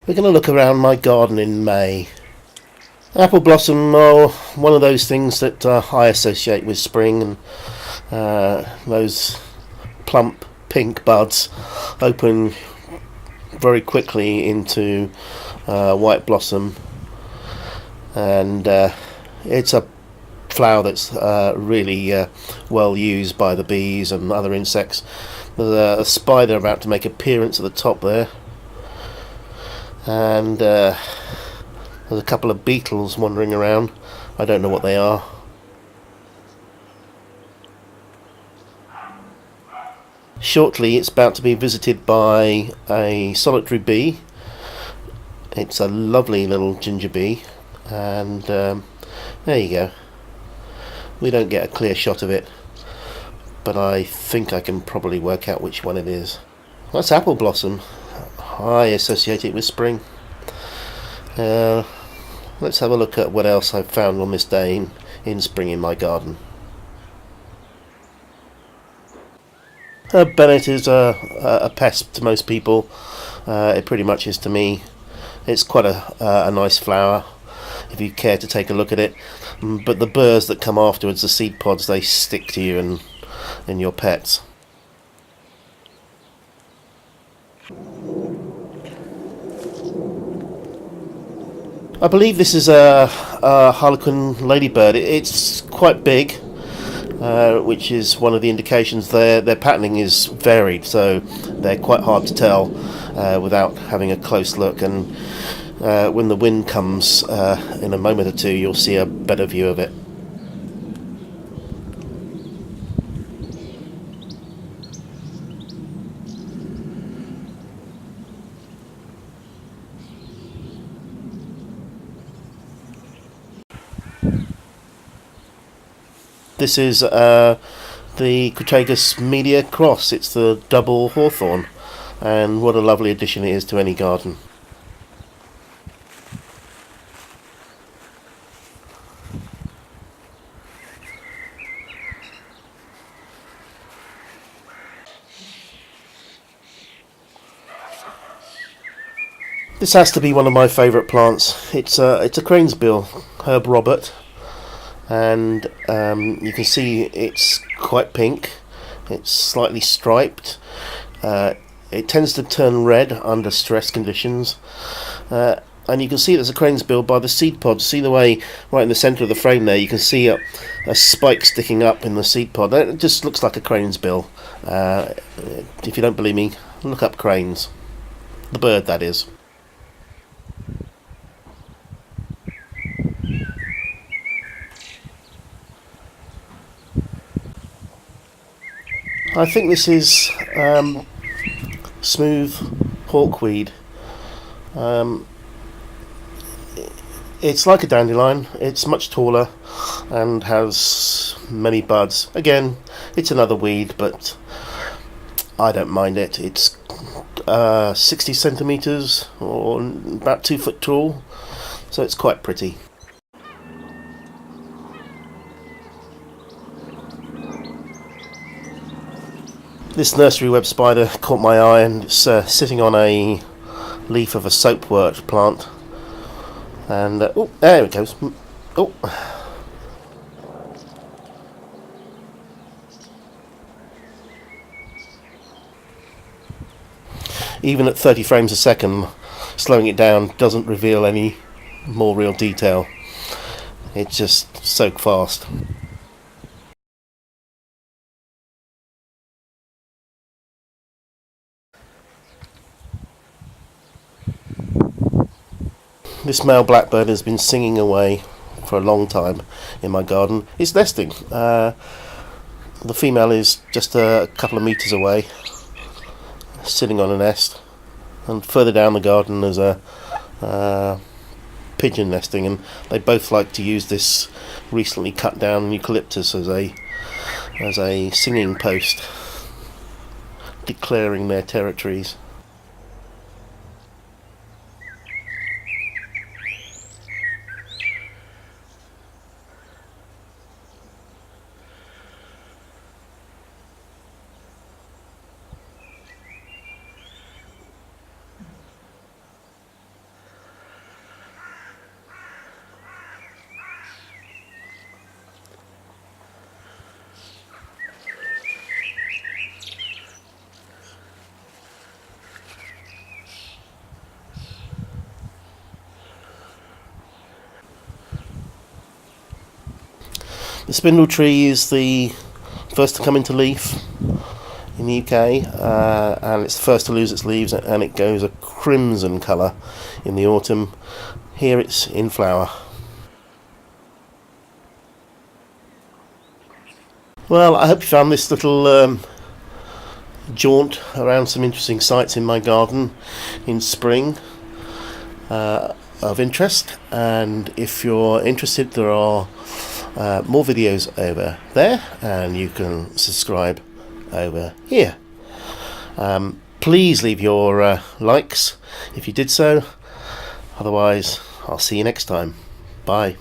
We're going to look around my garden in May. Apple blossom are one of those things that I associate with spring, and those plump pink buds open very quickly into white blossom, and it's a flower that's really well used by the bees and other insects. There's a spider about to make appearance at the top there, and there's a couple of beetles wandering around. I don't know what they are. Shortly it's about to be visited by a solitary bee. It's a lovely little ginger bee, and there you go. We don't get a clear shot of it, but I think I can probably work out which one it is. That's apple blossom. I associate it with spring. Let's have a look at what else I've found on this day in spring in my garden. Bennet is a pest to most people. It pretty much is to me. It's quite a nice flower if you care to take a look at it. But the burrs that come afterwards, the seed pods, they stick to you and your pets. I believe this is a harlequin ladybird. It's quite big, which is one of the indications. Their patterning is varied, so they're quite hard to tell without having a close look. And when the wind comes in a moment or two, you'll see a better view of it. This is the Crataegus media cross. It's the double hawthorn, and what a lovely addition it is to any garden. This has to be one of my favourite plants. It's a cranesbill, Herb Robert, and you can see it's quite pink. It's slightly striped. It tends to turn red under stress conditions, and you can see there's a cranesbill by the seed pod. See the way right in the centre of the frame there, you can see a spike sticking up in the seed pod. It just looks like a cranesbill. If you don't believe me, look up cranes. The bird, that is. I think this is smooth hawkweed. It's like a dandelion. It's much taller and has many buds. Again, it's another weed, but I don't mind it. It's 60 centimetres or about 2 foot tall, so it's quite pretty. This nursery web spider caught my eye, and it's sitting on a leaf of a soapwort plant. And oh, there it goes. Oh, even at 30 frames a second, slowing it down doesn't reveal any more real detail. It's just so fast. This male blackbird has been singing away for a long time in my garden. It's nesting. The female is just a couple of metres away, sitting on a nest, and further down the garden there's a pigeon nesting, and they both like to use this recently cut down eucalyptus as a singing post, declaring their territories. The spindle tree is the first to come into leaf in the UK, and it's the first to lose its leaves, and it goes a crimson colour in the autumn. Here it's in flower. Well, I hope you found this little jaunt around some interesting sites in my garden in spring of interest, and if you're interested, there are more videos over there, and you can subscribe over here. Please leave your likes if you did so. Otherwise, I'll see you next time. Bye.